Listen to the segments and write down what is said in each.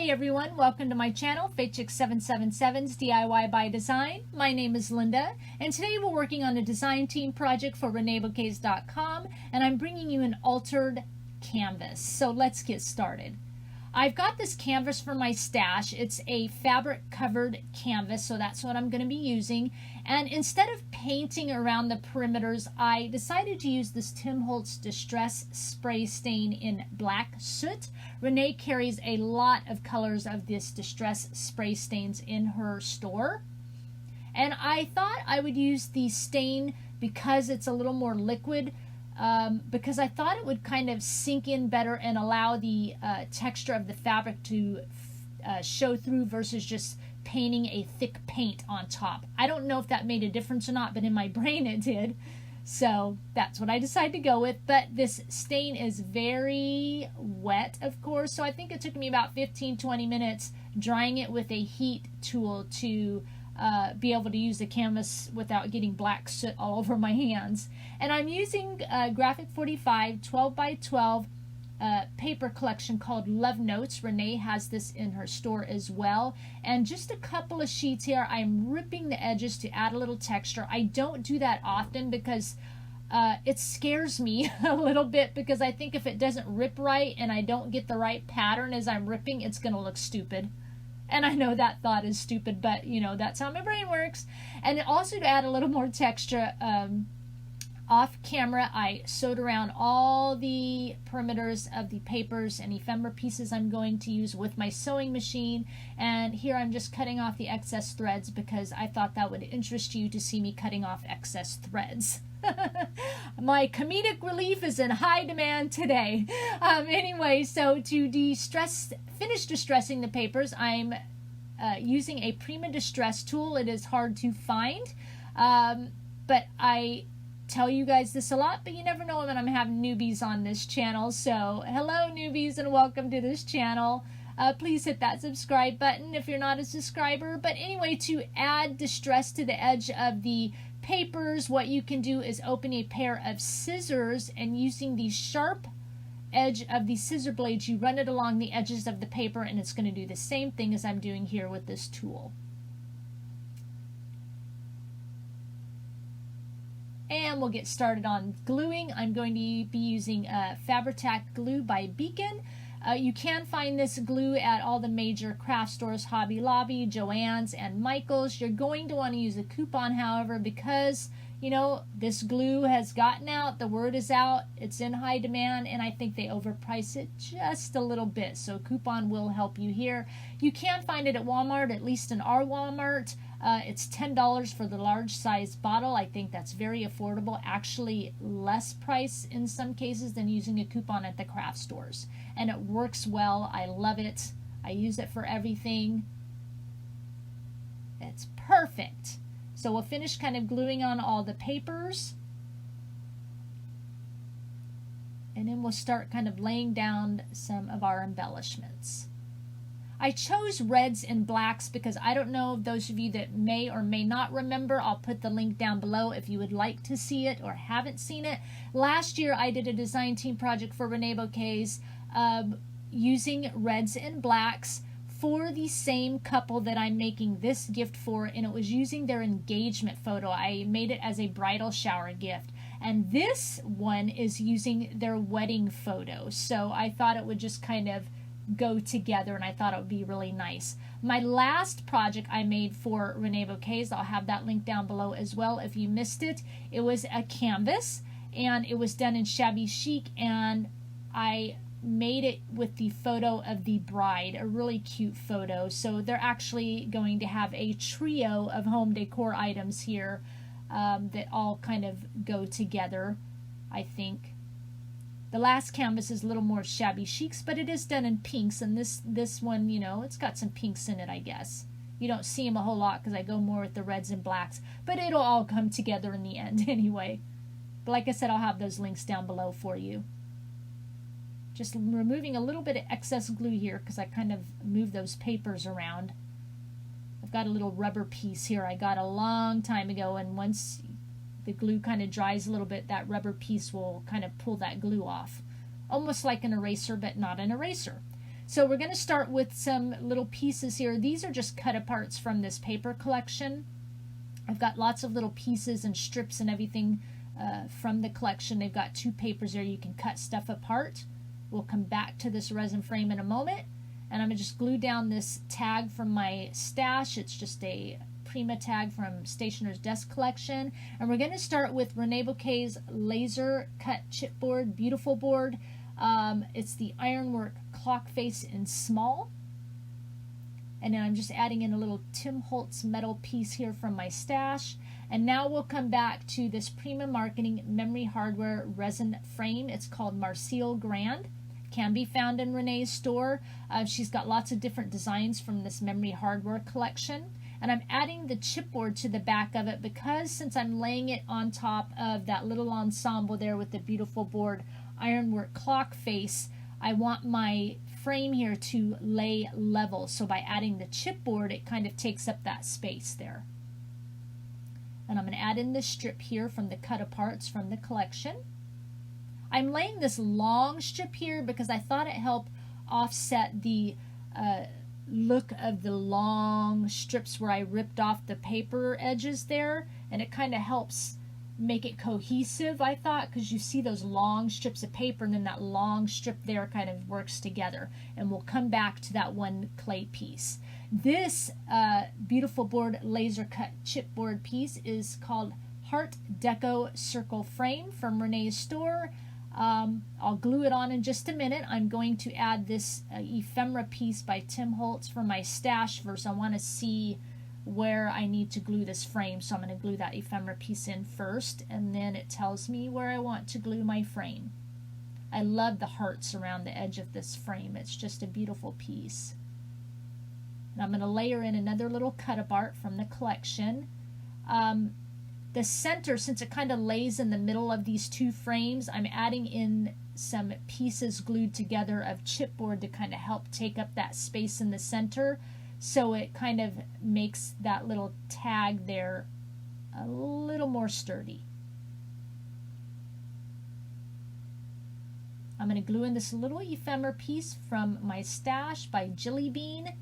Hey everyone, welcome to my channel, FateChick777's DIY by Design. My name is Linda, and today we're working on a design team project for Reneabouquets.com, and I'm bringing you an altered canvas. So let's get started. I've got this canvas for my stash. It's a fabric covered canvas, so that's what I'm going to be using. And instead of painting around the perimeters, I decided to use this Tim Holtz Distress Spray Stain in Black Soot. Renee carries a lot of colors of this Distress Spray Stains in her store. And I thought I would use the stain because it's a little more liquid, because I thought it would kind of sink in better and allow the texture of the fabric to show through versus just painting a thick paint on top. I don't know if that made a difference or not, but in my brain it did. So that's what I decided to go with. But this stain is very wet, of course, so I think it took me about 15-20 minutes drying it with a heat tool to be able to use the canvas without getting black soot all over my hands. And I'm using Graphic 45 12 by 12 paper collection called Love Notes. Renee has this in her store as well. And just a couple of sheets here. I'm ripping the edges to add a little texture. I don't do that often because it scares me a little bit, because I think if it doesn't rip right and I don't get the right pattern as I'm ripping, it's going to look stupid. And I know that thought is stupid, but you know, that's how my brain works. And also to add a little more texture, off camera, I sewed around all the perimeters of the papers and ephemera pieces I'm going to use with my sewing machine. And here I'm just cutting off the excess threads because I thought that would interest you to see me cutting off excess threads. My comedic relief is in high demand today. Anyway, so to finish distressing the papers, I'm using a Prima Distress tool. It is hard to find, but I tell you guys this a lot, but you never know when I'm having newbies on this channel. So hello newbies and welcome to this channel. Please hit that subscribe button if you're not a subscriber. But anyway, to add distress to the edge of the papers, what you can do is open a pair of scissors, and using the sharp edge of the scissor blades, you run it along the edges of the paper, and it's going to do the same thing as I'm doing here with this tool. And we'll get started on gluing. I'm going to be using Fabri-Tac glue by Beacon. You can find this glue at all the major craft stores, Hobby Lobby, Joann's, and Michael's. You're going to want to use a coupon, however, because, you know, this glue has gotten out, the word is out, it's in high demand, and I think they overprice it just a little bit. So a coupon will help you here. You can find it at Walmart, at least in our Walmart. It's $10 for the large size bottle. I think that's very affordable, actually less price in some cases than using a coupon at the craft stores. And it works well. I love it. I use it for everything. It's perfect. So we'll finish kind of gluing on all the papers. And then we'll start kind of laying down some of our embellishments. I chose reds and blacks because I don't know, those of you that may or may not remember, I'll put the link down below if you would like to see it or haven't seen it. Last year I did a design team project for Reneabouquets using reds and blacks for the same couple that I'm making this gift for, and it was using their engagement photo. I made it as a bridal shower gift. And this one is using their wedding photo. So I thought it would just kind of go together, and I thought it would be really nice. My last project I made for Reneabouquets, I'll have that link down below as well if you missed it. It was a canvas, and it was done in shabby chic, and I made it with the photo of the bride, a really cute photo. So they're actually going to have a trio of home decor items here that all kind of go together, I think. The last canvas is a little more shabby chics, but it is done in pinks, and this one, you know, it's got some pinks in it, I guess. You don't see them a whole lot because I go more with the reds and blacks, but it'll all come together in the end anyway. But like I said, I'll have those links down below for you. Just removing a little bit of excess glue here because I kind of moved those papers around. I've got a little rubber piece here I got a long time ago, and once the glue kind of dries a little bit, that rubber piece will kind of pull that glue off. Almost like an eraser, but not an eraser. So we're going to start with some little pieces here. These are just cut aparts from this paper collection. I've got lots of little pieces and strips and everything from the collection. They've got 2 papers there. You can cut stuff apart. We'll come back to this resin frame in a moment. And I'm going to just glue down this tag from my stash. It's just a Prima tag from Stationer's Desk Collection. And we're going to start with Reneabouquets laser cut chipboard, beautiful board. It's the ironwork clock face in small. And then I'm just adding in a little Tim Holtz metal piece here from my stash. And now we'll come back to this Prima Marketing Memory Hardware resin frame. It's called Marcille Grand. Can be found in Renee's store. She's got lots of different designs from this Memory Hardware collection. And I'm adding the chipboard to the back of it because since I'm laying it on top of that little ensemble there with the beautiful board ironwork clock face, I want my frame here to lay level. So by adding the chipboard, it kind of takes up that space there. And I'm going to add in this strip here from the cut aparts from the collection. I'm laying this long strip here because I thought it helped offset the look of the long strips where I ripped off the paper edges there, and it kind of helps make it cohesive, I thought, because you see those long strips of paper and then that long strip there kind of works together. And we'll come back to that one clay piece. This beautiful board laser cut chipboard piece is called Heart Deco Circle Frame from Renee's store. I'll glue it on in just a minute. I'm going to add this ephemera piece by Tim Holtz from my stash first. I want to see where I need to glue this frame, so I'm going to glue that ephemera piece in first, and then it tells me where I want to glue my frame. I love the hearts around the edge of this frame. It's just a beautiful piece. And I'm going to layer in another little cut apart from the collection. The center, since it kind of lays in the middle of these 2 frames, I'm adding in some pieces glued together of chipboard to kind of help take up that space in the center, so it kind of makes that little tag there a little more sturdy. I'm going to glue in this little ephemera piece from my stash by Jilly Bean,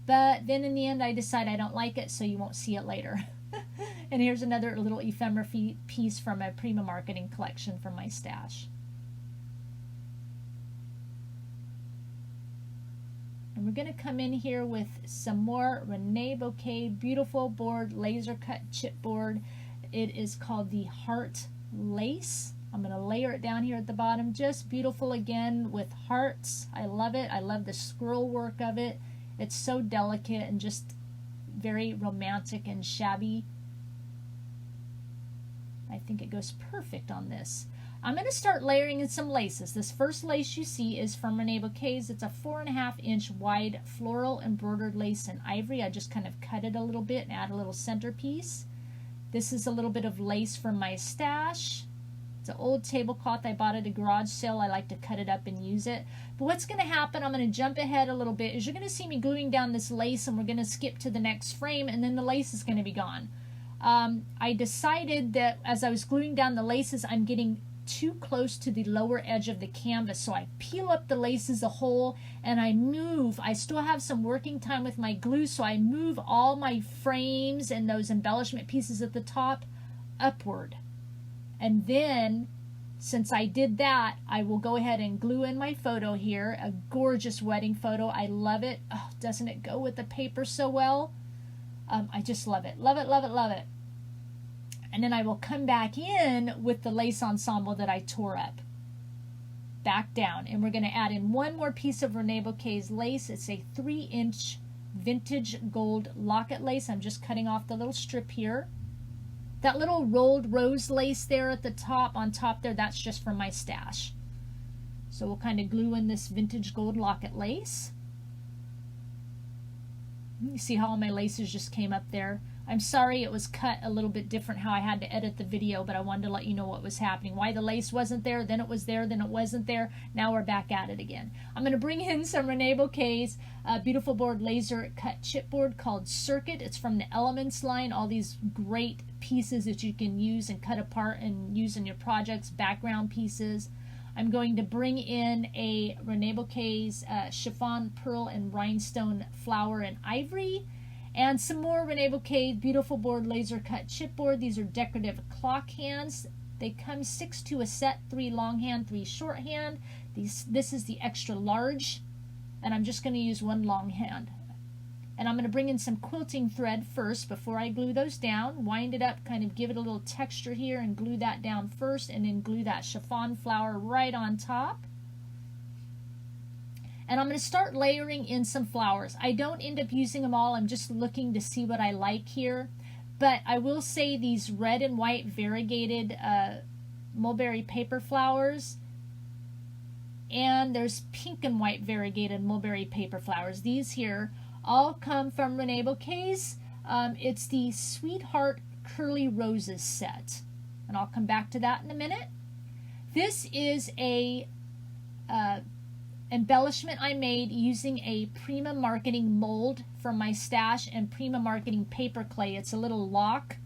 but then in the end I decide I don't like it, so you won't see it later. And here's another little ephemera piece from a Prima Marketing collection from my stash. And we're going to come in here with some more Reneabouquets beautiful board laser cut chipboard. It is called the Heart Lace. I'm going to layer it down here at the bottom. Just beautiful again with hearts. I love it. I love the scroll work of it. It's so delicate and just very romantic and shabby. I think it goes perfect on this. I'm going to start layering in some laces. This first lace you see is from Reneabouquets. It's a 4.5-inch wide floral embroidered lace in ivory. I just kind of cut it a little bit and add a little centerpiece. This is a little bit of lace from my stash. It's an old tablecloth I bought at a garage sale. I like to cut it up and use it. But what's going to happen, I'm going to jump ahead a little bit, is you're going to see me gluing down this lace, and we're going to skip to the next frame, and then the lace is going to be gone. I decided that as I was gluing down the laces, I'm getting too close to the lower edge of the canvas, so I peel up the lace as a whole and I move. I still have some working time with my glue, so I move all my frames and those embellishment pieces at the top upward. And then, since I did that, I will go ahead and glue in my photo here, a gorgeous wedding photo. I love it. Oh, doesn't it go with the paper so well? I just love it. Love it, love it, love it. And then I will come back in with the lace ensemble that I tore up. Back down. And we're going to add in one more piece of Reneabouquets lace. It's a 3-inch vintage gold locket lace. I'm just cutting off the little strip here. That little rolled rose lace there at the top, on top there, that's just from my stash. So we'll kind of glue in this vintage gold locket lace. You see how all my laces just came up there? I'm sorry it was cut a little bit different how I had to edit the video, but I wanted to let you know what was happening. Why the lace wasn't there, then it was there, then it wasn't there. Now we're back at it again. I'm going to bring in some Reneabouquets beautiful board laser cut chipboard called Circuit. It's from the Elements line. All these great pieces that you can use and cut apart and use in your projects, background pieces. I'm going to bring in a Reneabouquets chiffon, pearl, and rhinestone flower and ivory, and some more Reneabouquets beautiful board laser cut chipboard. These are decorative clock hands. They come 6 to a set, 3 longhand, 3 shorthand. This is the extra large, and I'm just going to use 1 longhand. And I'm going to bring in some quilting thread first before I glue those down. Wind it up, kind of give it a little texture here, and glue that down first, and then glue that chiffon flower right on top. And I'm going to start layering in some flowers. I don't end up using them all. I'm just looking to see what I like here. But I will say these red and white variegated mulberry paper flowers, and there's pink and white variegated mulberry paper flowers. These here all come from Reneabouquets. It's the Sweetheart Curly Roses set, and I'll come back to that in a minute. This is a embellishment I made using a Prima Marketing mold from my stash and Prima Marketing paper clay. It's a little lock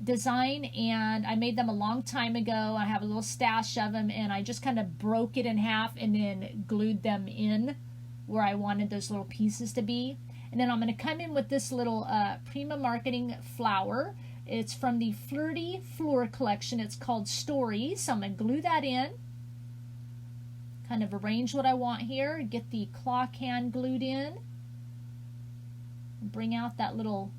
design, and I made them a long time ago. I have a little stash of them, and I just kind of broke it in half and then glued them in where I wanted those little pieces to be. And then I'm going to come in with this little Prima Marketing flower. It's from the Flirty Floor collection. It's called Stories. So I'm going to glue that in, kind of arrange what I want here, get the clock hand glued in, bring out that little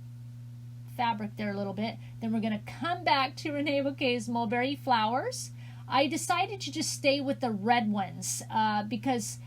fabric there a little bit. Then we're going to come back to Reneabouquets mulberry flowers. I decided to just stay with the red ones because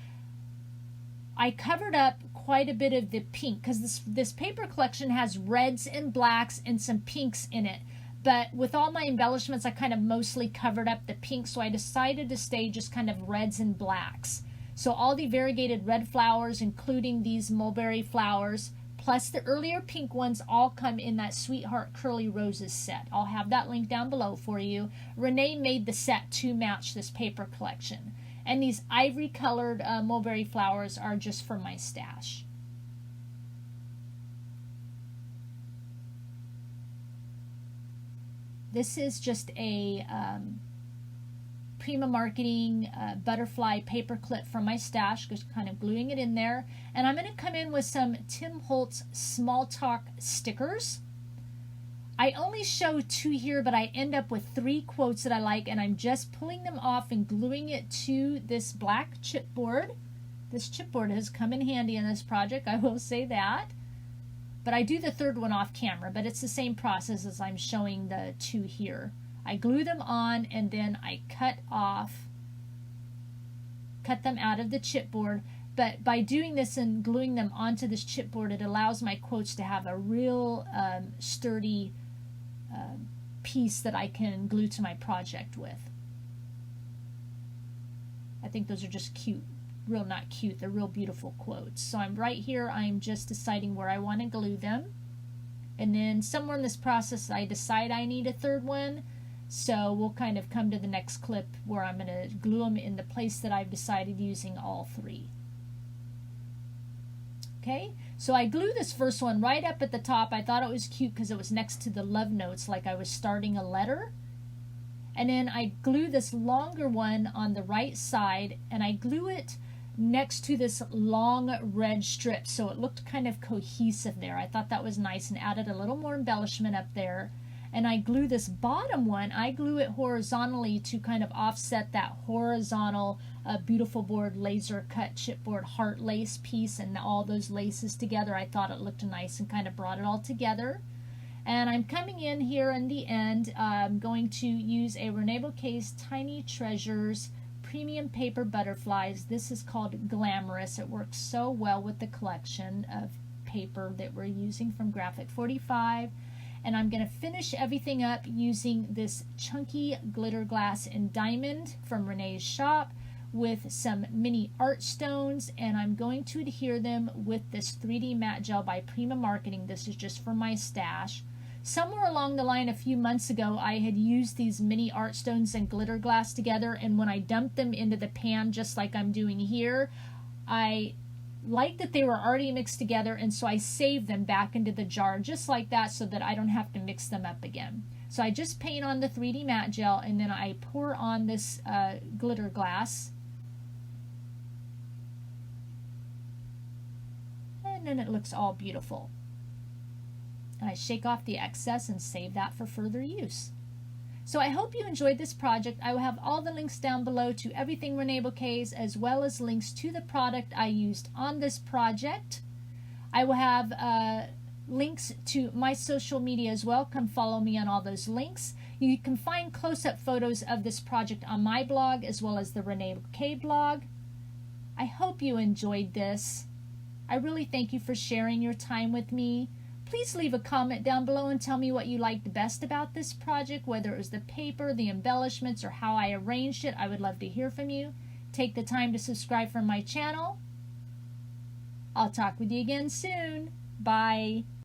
I covered up quite a bit of the pink, because this paper collection has reds and blacks and some pinks in it. But with all my embellishments, I kind of mostly covered up the pink, so I decided to stay just kind of reds and blacks. So all the variegated red flowers, including these mulberry flowers, plus the earlier pink ones, all come in that Sweetheart Curly Roses set. I'll have that link down below for you. Renee made the set to match this paper collection. And these ivory colored mulberry flowers are just for my stash. This is just a Prima Marketing butterfly paper clip from my stash, just kind of gluing it in there. And I'm going to come in with some Tim Holtz Small Talk stickers. I only show 2 here, but I end up with 3 quotes that I like, and I'm just pulling them off and gluing it to this black chipboard. This chipboard has come in handy in this project, I will say that. But I do the 3rd one off camera, but it's the same process as I'm showing the 2 here. I glue them on, and then I cut them out of the chipboard. But by doing this and gluing them onto this chipboard, it allows my quotes to have a real sturdy piece that I can glue to my project with. I think those are just cute. Real not cute, they're real beautiful quotes. So I'm right here, I'm just deciding where I want to glue them. And then somewhere in this process I decide I need a 3rd one. So we'll kind of come to the next clip where I'm going to glue them in the place that I've decided using all 3. Okay, so I glue this first one right up at the top. I thought it was cute because it was next to the love notes, like I was starting a letter. And then I glue this longer one on the right side, and I glue it next to this long red strip, so it looked kind of cohesive there. I thought that was nice and added a little more embellishment up there. And I glue this bottom one, I glue it horizontally to kind of offset that horizontal beautiful board laser cut chipboard heart lace piece and all those laces together. I thought it looked nice and kind of brought it all together. And I'm coming in here in the end, I'm going to use a Reneabouquets Tiny Treasures premium paper butterflies. This is called Glamorous. It works so well with the collection of paper that we're using from Graphic 45. And I'm going to finish everything up using this chunky glitter glass and diamond from Renee's shop with some mini art stones, and I'm going to adhere them with this 3D matte gel by Prima Marketing. This is just for my stash. Somewhere along the line a few months ago, I had used these mini art stones and glitter glass together, and when I dumped them into the pan just like I'm doing here, I liked that they were already mixed together, and so I saved them back into the jar just like that so that I don't have to mix them up again. So I just paint on the 3D matte gel, and then I pour on this glitter glass. And then it looks all beautiful. And I shake off the excess and save that for further use. So I hope you enjoyed this project. I will have all the links down below to everything Reneabouquets, as well as links to the product I used on this project. I will have links to my social media as well. Come follow me on all those links. You can find close-up photos of this project on my blog as well as the Reneabouquets blog. I hope you enjoyed this. I really thank you for sharing your time with me. Please leave a comment down below and tell me what you liked best about this project, whether it was the paper, the embellishments, or how I arranged it. I would love to hear from you. Take the time to subscribe for my channel. I'll talk with you again soon. Bye.